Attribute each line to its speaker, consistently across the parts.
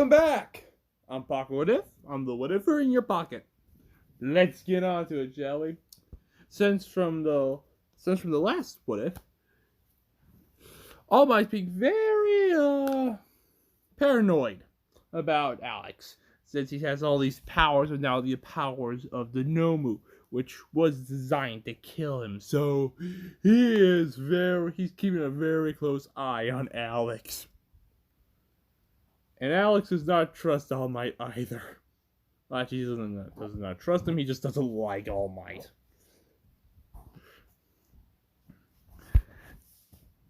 Speaker 1: Welcome back! I'm Pocket What If. I'm the What Ifer in your pocket. Let's get on to it, shall we? Since from the last What If, all might be very paranoid about Alex, since he has all these powers, and now the powers of the Nomu, which was designed to kill him. So he's keeping a very close eye on Alex. And Alex does not trust All Might either. Actually, he does not trust him, he just doesn't like All Might.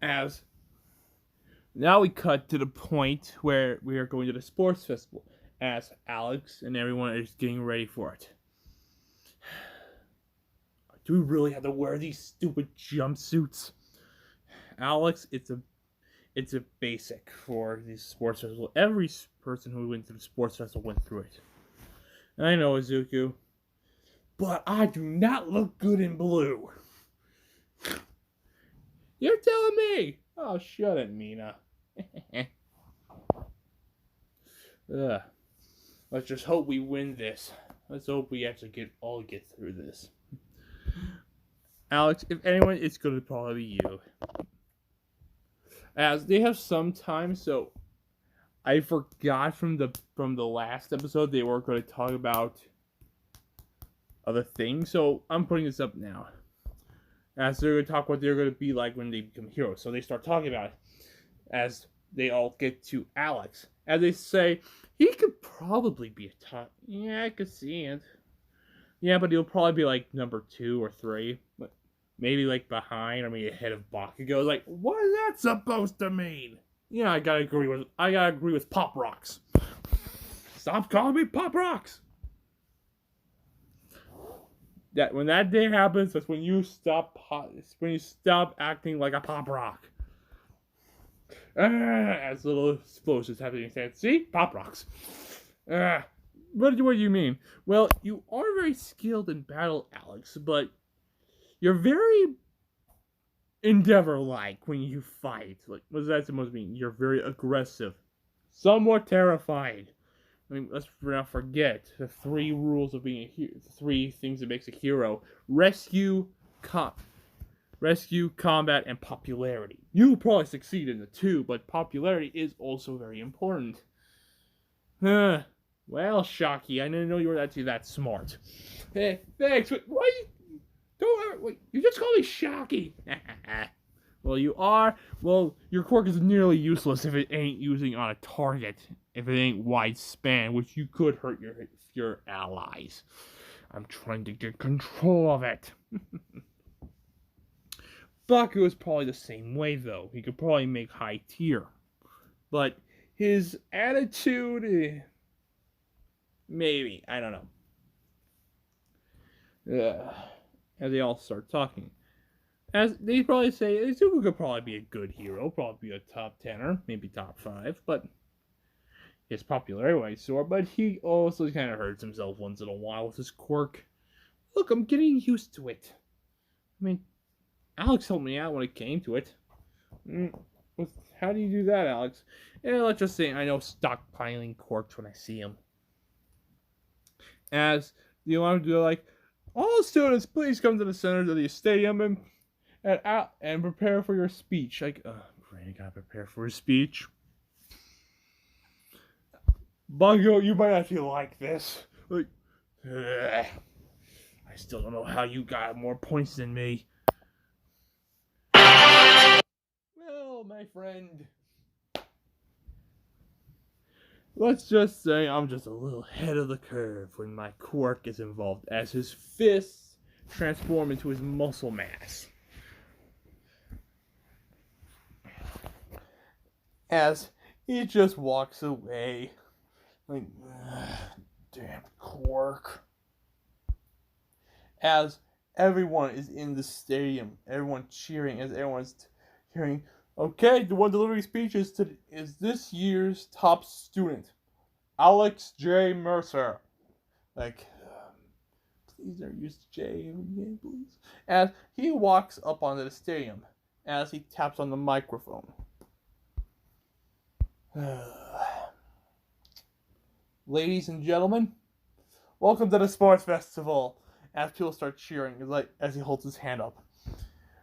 Speaker 1: As now we cut to the point where we are going to the sports festival, as Alex and everyone is getting ready for it. Do we really have to wear these stupid jumpsuits? Alex, it's a basic for the sports festival. Every person who went to the sports festival went through it. And I know, Izuku, but I do not look good in blue. You're telling me? Oh, shut it, Mina. Let's just hope we win this. Let's hope we actually get through this. Alex, if anyone, it's going to probably be you. As they have some time, so I forgot from the last episode they were going to talk about other things, so I'm putting this up now. As they're going to talk what they're going to be like when they become heroes. So they start talking about it as they all get to Alex. As they say, he could probably be a top. Yeah, I could see it. Yeah, but he'll probably be like number 2 or 3. But maybe like behind or maybe ahead of Bakugo. Like, what is that supposed to mean? Yeah, I gotta agree with Pop Rocks. Stop calling me Pop Rocks. That when that day happens, that's when you stop acting like a Pop Rock. As little explosions happening. See, Pop Rocks. What do you mean? Well, you are very skilled in battle, Alex, but you're very Endeavor-like when you fight. Like, what does that supposed to mean? You're very aggressive, somewhat terrified. I mean, let's not forget the 3 rules of being a hero. 3 things that makes a hero: rescue, combat, and popularity. You probably succeed in the 2, but popularity is also very important. Well, Shocky, I didn't know you were actually that smart. Hey, thanks. Why? Don't ever, wait, you just call me Shocky. Well, you are. Well, your quirk is nearly useless if it ain't using on a target. If it ain't wide span, which you could hurt your allies. I'm trying to get control of it. Baku is probably the same way, though. He could probably make high tier. But his attitude, maybe. I don't know. As they all start talking. As they probably say, Izuku could probably be a good hero, probably be a top 10er, maybe top 5, but his popularity might soar, but he also kind of hurts himself once in a while with his quirk. Look, I'm getting used to it. I mean, Alex helped me out when it came to it. How do you do that, Alex? Let's just say I know stockpiling quirks when I see them. As you want to do, like, all students, please come to the center of the stadium and prepare for your speech. Like, great, I gotta prepare for a speech. Bungo, you might actually like this. Like, I still don't know how you got more points than me. Well, my friend, let's just say I'm just a little ahead of the curve when my quirk is involved, as his fists transform into his muscle mass. As he just walks away. Like, damn quirk. As everyone is in the stadium, everyone cheering, as everyone's hearing, okay, the one delivering speech is this year's top student, Alex J. Mercer. Like, please don't use J every game, please. As he walks up onto the stadium, as he taps on the microphone. ladies and gentlemen, welcome to the sports festival. As people start cheering, as he holds his hand up.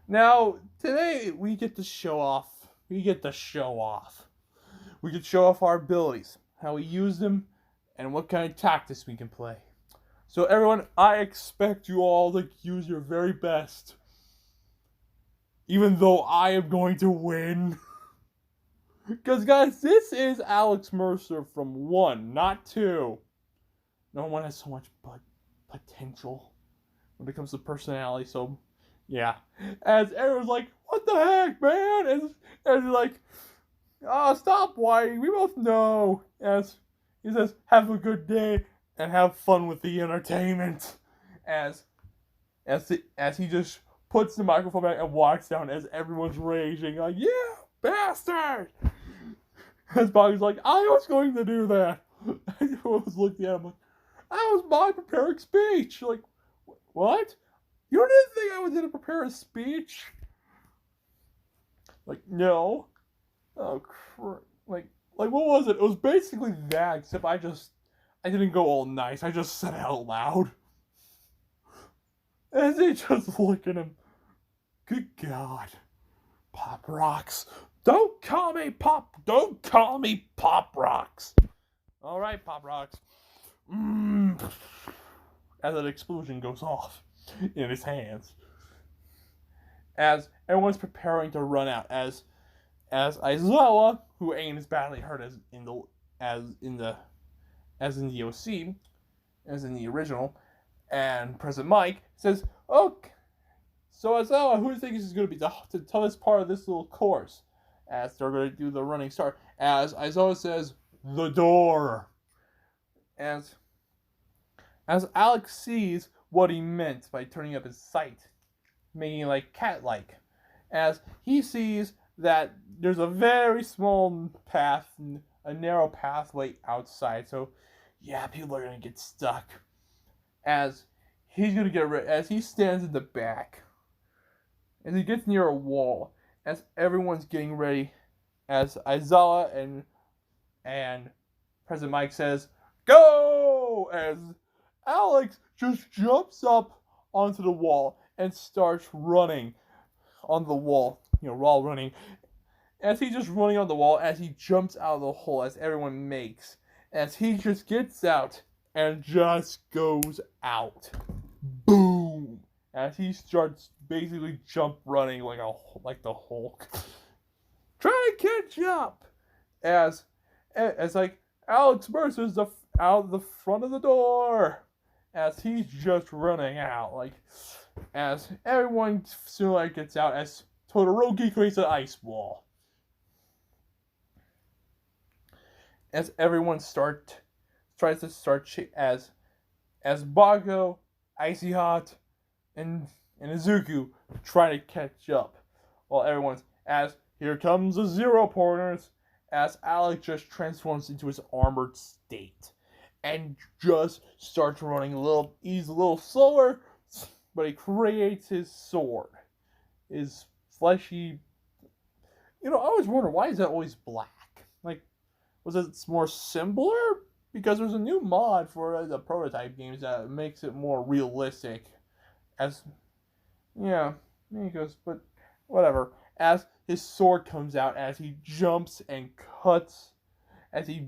Speaker 1: Now, today we get to show off. We get to show off. We can show off our abilities, how we use them, and what kind of tactics we can play. So everyone, I expect you all to use your very best. Even though I am going to win. Because guys, this is Alex Mercer from 1, not 2. No one has so much potential when it comes to personality, so yeah. As everyone's like, what the heck, man? And he's like, oh, stop whining, we both know. As he says, have a good day and have fun with the entertainment. As he just puts the microphone back and walks down as everyone's raging, like, yeah, bastard! As Bobby's like, I was going to do that. Everyone was looking at him like, that was my prepared speech. Like, what? You didn't think I was going to prepare a speech? Like, no. Oh, like what was it? It was basically that, except I didn't go all nice. I just said it out loud. As they just look at him. Good God. Pop Rocks. Don't call me Pop Rocks. Alright, Pop Rocks. As an explosion goes off in his hands. As everyone's preparing to run out. As Aizawa, who ain't as badly hurt as in the OC, as in the original, and President Mike says, okay, so Aizawa, who do you think is going to be the toughest part of this little course? As they're going to do the running start. As Aizawa says, the door. As Alex sees what he meant by turning up his sight, making it like cat-like. As he sees that there's a very small path, a narrow pathway outside, so yeah, people are going to get stuck. As he's going to get ready, as he stands in the back, as he gets near a wall, as everyone's getting ready, as Aizawa and President Mike says, go! As Alex just jumps up onto the wall and starts running on the wall. We're all running. As he's just running on the wall, as he jumps out of the hole, as everyone makes. As he just gets out and just goes out. Boom! As he starts basically jump running like the Hulk. Try to catch up! As like, Alex Mercer's out the front of the door! As he's just running out. Like, as everyone soon gets out, as Todoroki creates an ice wall. As everyone tries to start as Bago, Icy Hot, and Izuku try to catch up, while everyone's as here comes the Zero Pointers, as Alex just transforms into his armored state and just starts running he's a little slower, but he creates his sword, his fleshy. I always wonder, why is that always black? Like, was it more simpler? Because there's a new mod for the prototype games that makes it more realistic. He goes, but whatever. As his sword comes out, as he jumps and cuts, as he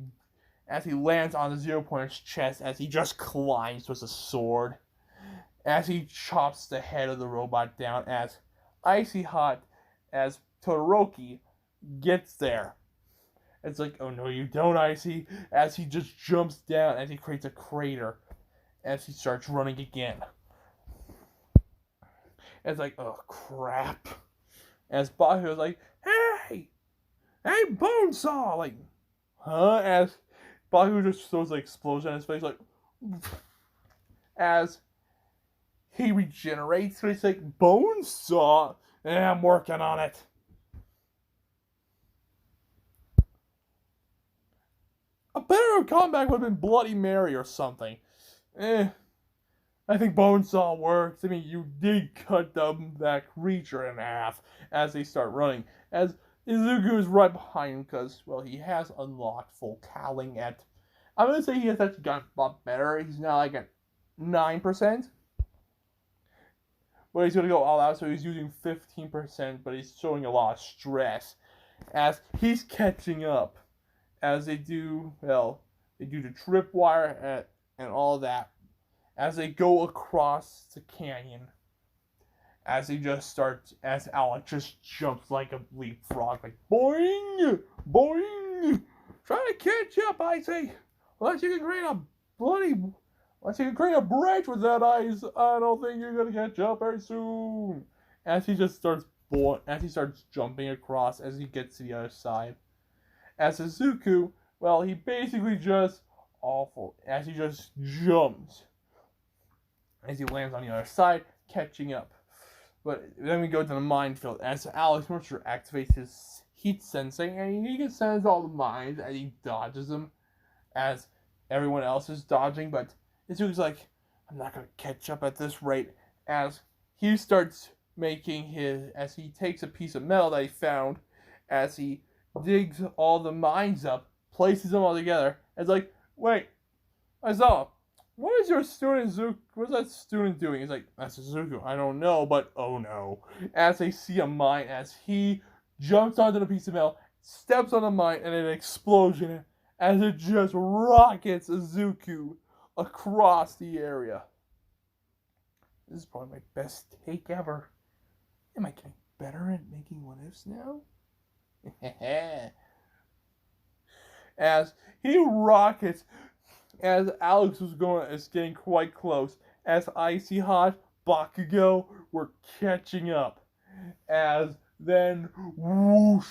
Speaker 1: lands on the Zero Pointer's chest, as he just climbs with a sword, as he chops the head of the robot down, as Icy Hot, as Todoroki gets there. It's like, oh no you don't, Icy, as he just jumps down, as he creates a crater, as he starts running again. It's like, oh crap. As Bakugo's like, hey, Bonesaw, like, huh? As Bakugo just throws an explosion in his face, like, as he regenerates, so he's like, Bonesaw, I'm working on it. A better comeback would have been Bloody Mary or something. I think Bonesaw works. I mean, you did cut that creature in half as they start running. As Izuku is right behind him because, well, he has unlocked full cowling at I'm going to say he has actually gotten a lot better. He's now like at 9%. But he's going to go all out, so he's using 15%, but he's showing a lot of stress as he's catching up. As they do, they do the tripwire and all that. As they go across the canyon. As Alex just jumps like a leapfrog, like boing, boing, trying to catch up, I say. Unless you can create a bridge with that ice, I don't think you're gonna catch up very soon. As he starts jumping across as he gets to the other side. As Izuku, he basically just awful. As he just jumps. As he lands on the other side, catching up. But then we go to the minefield as Alex Mercer activates his heat sensing and he can sense all the mines and he dodges them as everyone else is dodging. But Izuku's like, I'm not going to catch up at this rate as he starts as he takes a piece of metal that he found as he digs all the mines up, places them all together. And it's like, wait, I saw. What is your student, Zuko? What's that student doing? He's like, that's Zuko. I don't know, but oh no. As they see a mine, as he jumps onto the piece of metal, steps on the mine, and an explosion, as it just rockets Zuko across the area. This is probably my best take ever. Am I getting better at making what-ifs now? As he rockets, as Alex is getting quite close, as Icy Hot, Bakugo were catching up, as then whoosh,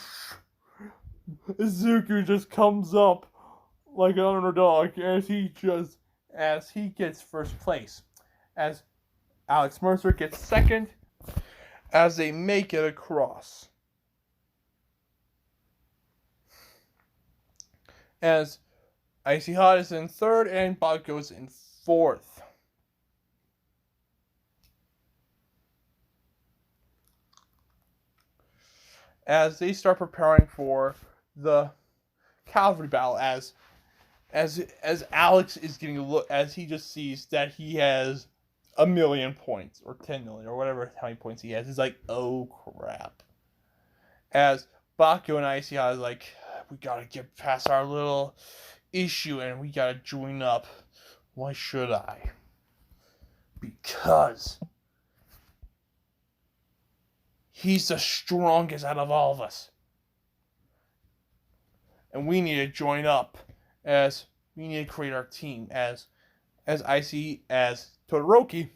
Speaker 1: Izuku just comes up like an underdog as he gets first place, as Alex Mercer gets second, as they make it across. As Icy Hot is in third, and Bakugo is in fourth. As they start preparing for the cavalry battle, as Alex is getting a look, as he just sees that he has 1,000,000 points, or 10 million, or whatever how many points he has, he's like, oh crap. As Bakugo and Icy Hot is like, we gotta get past our little issue and we gotta join up. Why should I? Because he's the strongest out of all of us. And we need to join up as we need to create our team as Todoroki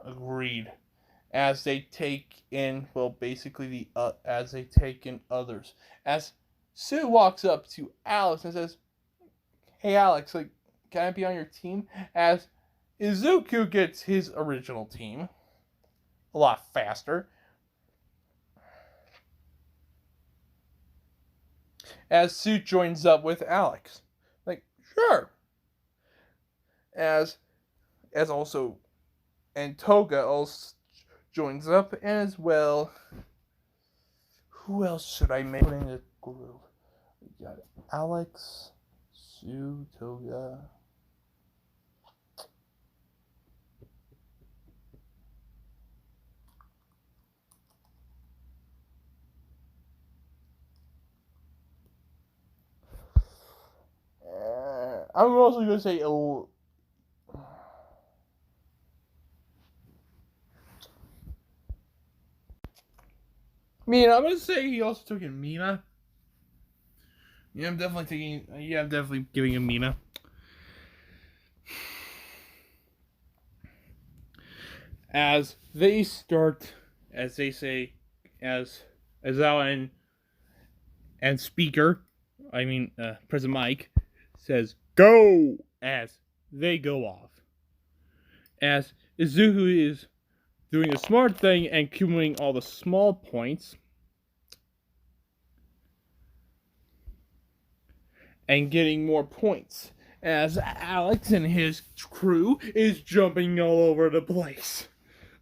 Speaker 1: agreed. As they take in, basically as they take in others. As Sue walks up to Alex and says, hey Alex, can I be on your team? As Izuku gets his original team a lot faster. As Sue joins up with Alex. Sure. As also, and Toga also joins up, and as well, who else should I make in the group? We got Alex, Sue, Toga. I'm also going to say Mina. I'm going to say he also took in Mina. Yeah, I'm definitely giving him Mina. As they start, as they say, as Alan and speaker, President Mike, says, go! As they go off. As Izuku is doing a smart thing and accumulating all the small points. And getting more points. As Alex and his crew is jumping all over the place.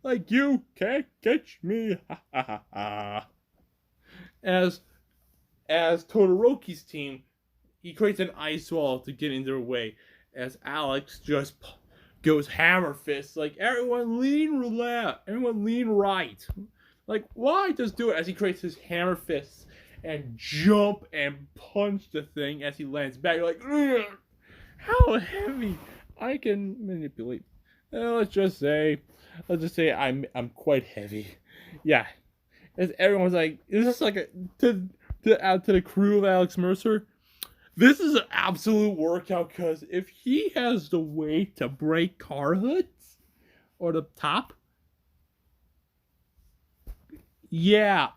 Speaker 1: Like, you can't catch me. Ha ha ha ha. As As Todoroki's team, he creates an ice wall to get in their way. As Alex just goes hammer fist, like, everyone lean left, everyone lean right. Like, why just do it? As he creates his hammer fists and jump and punch the thing as he lands back. You're like, ugh, how heavy I can manipulate. Let's just say I'm quite heavy. Yeah, as everyone's like, is this like to the crew of Alex Mercer? This is an absolute workout because if he has the weight to break car hoods or the top, yeah,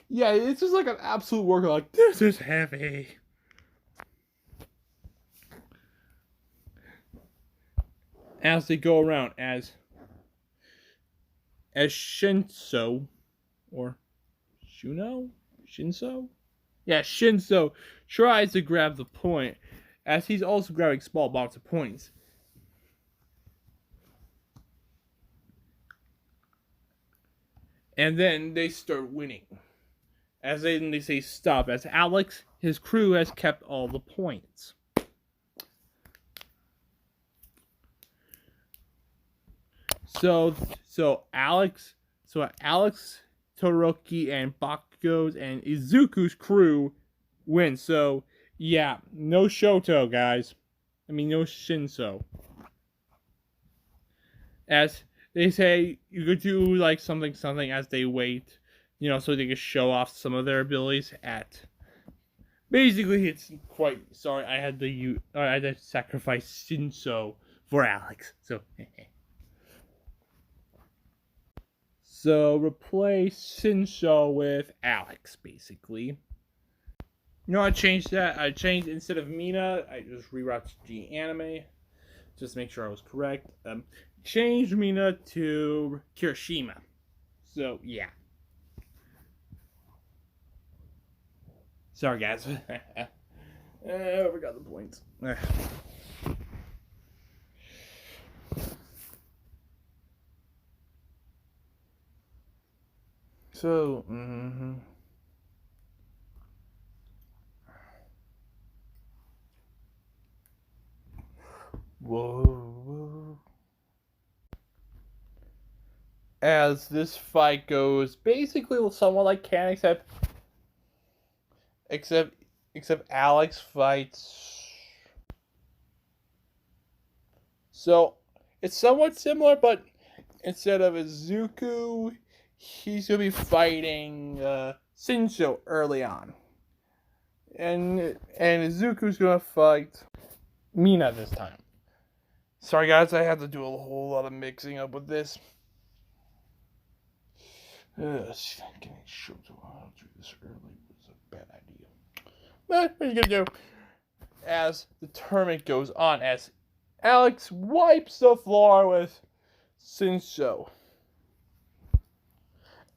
Speaker 1: it's just like an absolute workout. Like, this is heavy. As they go around, as Shinso or Shinso, yeah, Shinso tries to grab the point, as he's also grabbing small amounts of points. And then they start winning. As they say stop, as Alex, his crew has kept all the points. So Alex, Todoroki, and Bakugo's and Izuku's crew win. So yeah, no Shoto, guys. I mean, no Shinso. As they say, you could do like something as they wait, so they can show off some of their abilities at. Basically, it's quite. Sorry, I had to sacrifice Shinso for Alex. So. So replace Shinso with Alex, basically. I changed that. I changed, instead of Mina, I just rewatched the anime. Just to make sure I was correct. Changed Mina to Kirishima. So, yeah. Sorry, guys. I forgot the points. So, Whoa. As this fight goes, basically somewhat like Can, except Alex fights. So it's somewhat similar, but instead of Izuku, he's gonna be fighting Shinso early on, and Izuku's gonna fight Mina this time. Sorry, guys, I had to do a whole lot of mixing up with this. Getting Shoto do this early was a bad idea. But what are you gonna do? As the tournament goes on, as Alex wipes the floor with Shinso.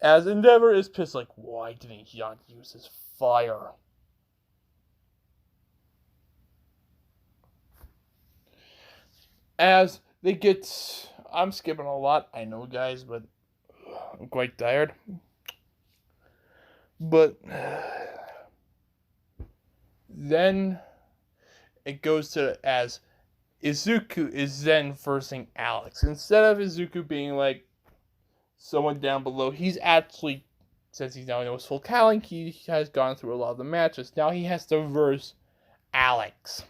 Speaker 1: As Endeavor is pissed, like, why didn't he not use his fire? As they get, I'm skipping a lot, I know, guys, but I'm quite tired. But then it goes to, as Izuku is then versing Alex. Instead of Izuku being like someone down below, he's actually, since he now knows full Kaling, he has gone through a lot of the matches. Now he has to verse Alex.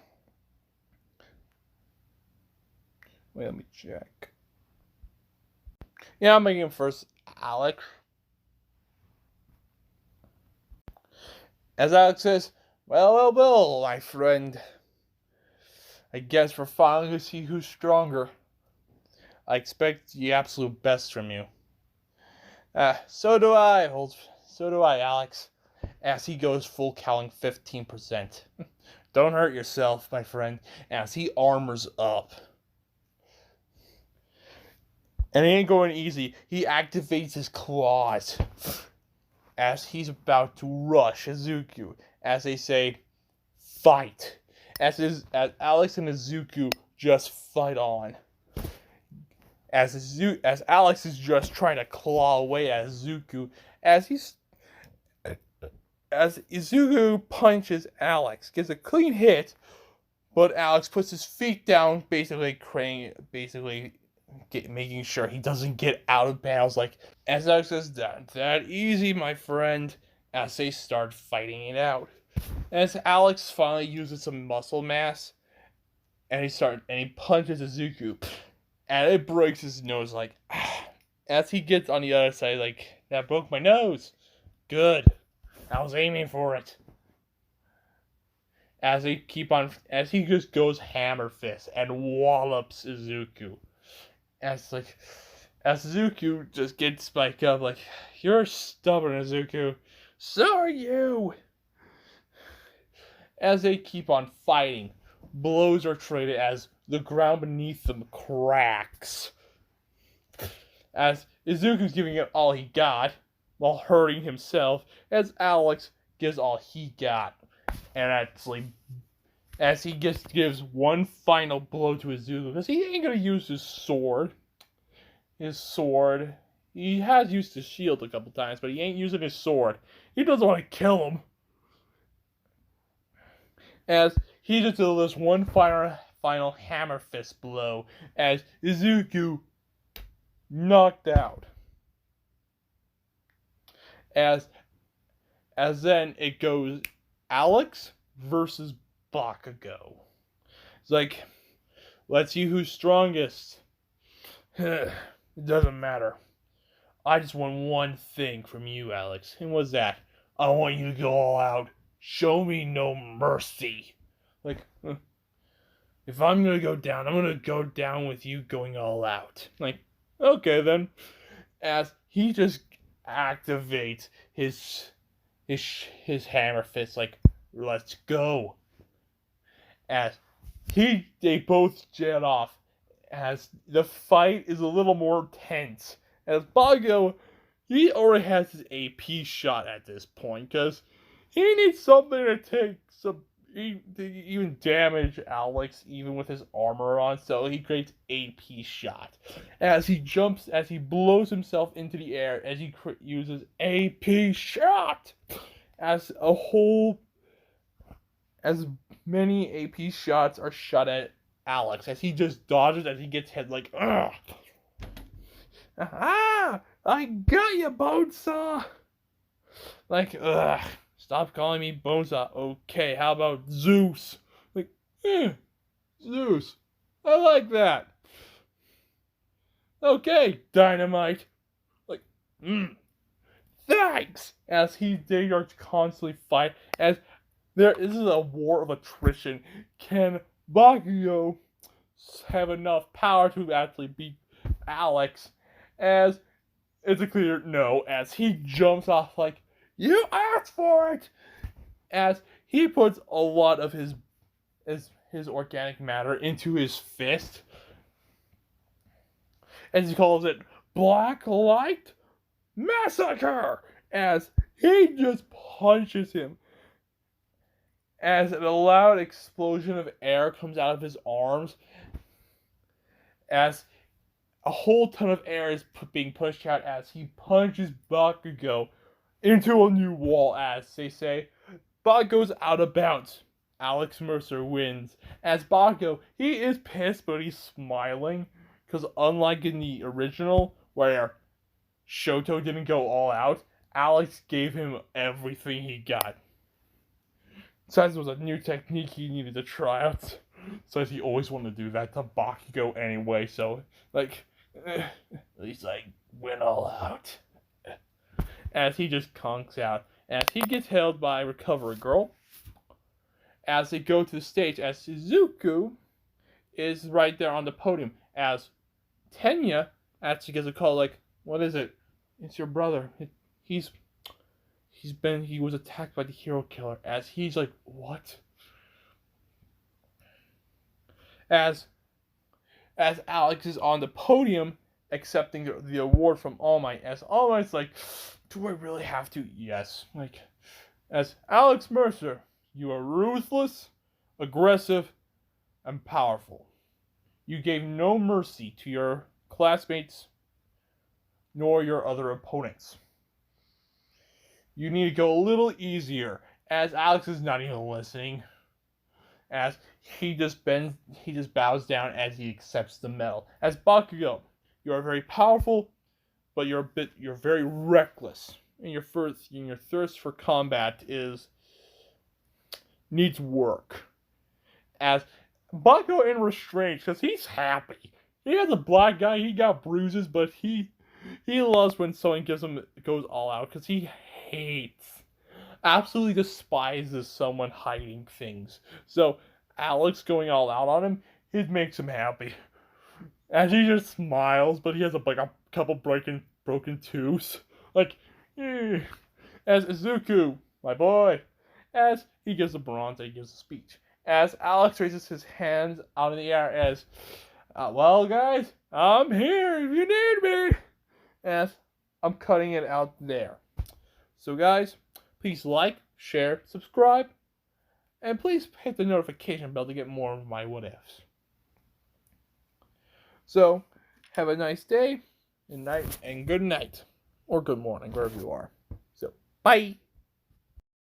Speaker 1: Wait, let me check. Yeah, I'm making him first Alex. As Alex says, well, my friend. I guess we're finally going to see who's stronger. I expect the absolute best from you. So do I, Alex. As he goes full Kaling 15%. Don't hurt yourself, my friend. As he armors up. And it ain't going easy. He activates his claws as he's about to rush Izuku. As they say, fight. As Alex and Izuku just fight on. As Alex is just trying to claw away at Izuku. As as Izuku punches Alex, gets a clean hit, but Alex puts his feet down, making sure he doesn't get out of bounds. Like, as Alex says, that easy, my friend, as they start fighting it out. As Alex finally uses some muscle mass, and he punches Izuku, and it breaks his nose. Like, as he gets on the other side, like, that broke my nose. Good, I was aiming for it. As he just goes hammer fist and wallops Izuku. As Izuku just gets spiked up, like, you're stubborn, Izuku. So are you. As they keep on fighting, blows are traded as the ground beneath them cracks. As Izuku's giving it all he got, while hurting himself, as Alex gives all he got. And actually, as he gives one final blow to Izuku, because he ain't gonna use his sword. He has used his shield a couple times, but he ain't using his sword. He doesn't want to kill him. As he just delivers one final hammer fist blow, as Izuku knocked out. As then it goes Alex versus Bakugo. It's like, let's see who's strongest. It doesn't matter. I just want one thing from you, Alex. And what's that? I want you to go all out. Show me no mercy. Like, if I'm gonna go down, I'm gonna go down with you going all out. Like, okay then. As he just activates his hammer fist, like, let's go. As they both jet off, as the fight is a little more tense. As Bakugo, he already has his AP shot at this point, because he needs something to take even damage Alex, even with his armor on, so he creates AP shot. As he blows himself into the air, as he uses AP shot! As many AP shots are shot at Alex, as he just dodges as he gets hit, like, ugh! Ah! I got you, Bonesaw! Like, ugh! Stop calling me Bonesaw. Okay, how about Zeus? Like, Zeus. I like that. Okay, Dynamite. Like, thanks! As they are constantly fighting, as this is a war of attrition. Can Bakugo have enough power to actually beat Alex? As it's a clear no, as he jumps off like, you asked for it! As he puts a lot of his organic matter into his fist. As he calls it Black Light Massacre! As he just punches him. As a loud explosion of air comes out of his arms. As a whole ton of air is being pushed out as he punches Bakugo into a new wall, as they say. Bakugo's out of bounds. Alex Mercer wins. As Bakugo, he is pissed, but he's smiling. Because unlike in the original, where Shoto didn't go all out, Alex gave him everything he got. Besides, it was a new technique he needed to try out. So he always wanted to do that to Bakugo anyway, so, like, at least I went all out. As he just conks out. As he gets held by Recovery Girl. As they go to the stage, as Shizuku is right there on the podium. As Tenya actually gets a call, like, what is it? It's your brother. He was attacked by the hero killer. As he's like, what? As Alex is on the podium accepting the award from All Might, as All Might's like, do I really have to? Yes. Like, as Alex Mercer, you are ruthless, aggressive, and powerful. You gave no mercy to your classmates nor your other opponents. you need to go a little easier, as Alex is not even listening, as he just bows down as he accepts the medal. As Bakugo, you are very powerful, but you're very reckless. And your thirst for combat needs work. As Bakugo in restraint, because he's happy. He has a black guy, he got bruises, but he loves when someone goes all out, because he absolutely despises someone hiding things. So Alex going all out on him, it makes him happy. As he just smiles, but he has a couple broken tooths. Like, as Izuku, my boy, as he gives the bronze, he gives a speech. As Alex raises his hands out in the air as, well, guys, I'm here if you need me. As I'm cutting it out there. So, guys, please like, share, subscribe, and please hit the notification bell to get more of my what ifs. So, have a nice day, and good night, or good morning, wherever you are. So, bye.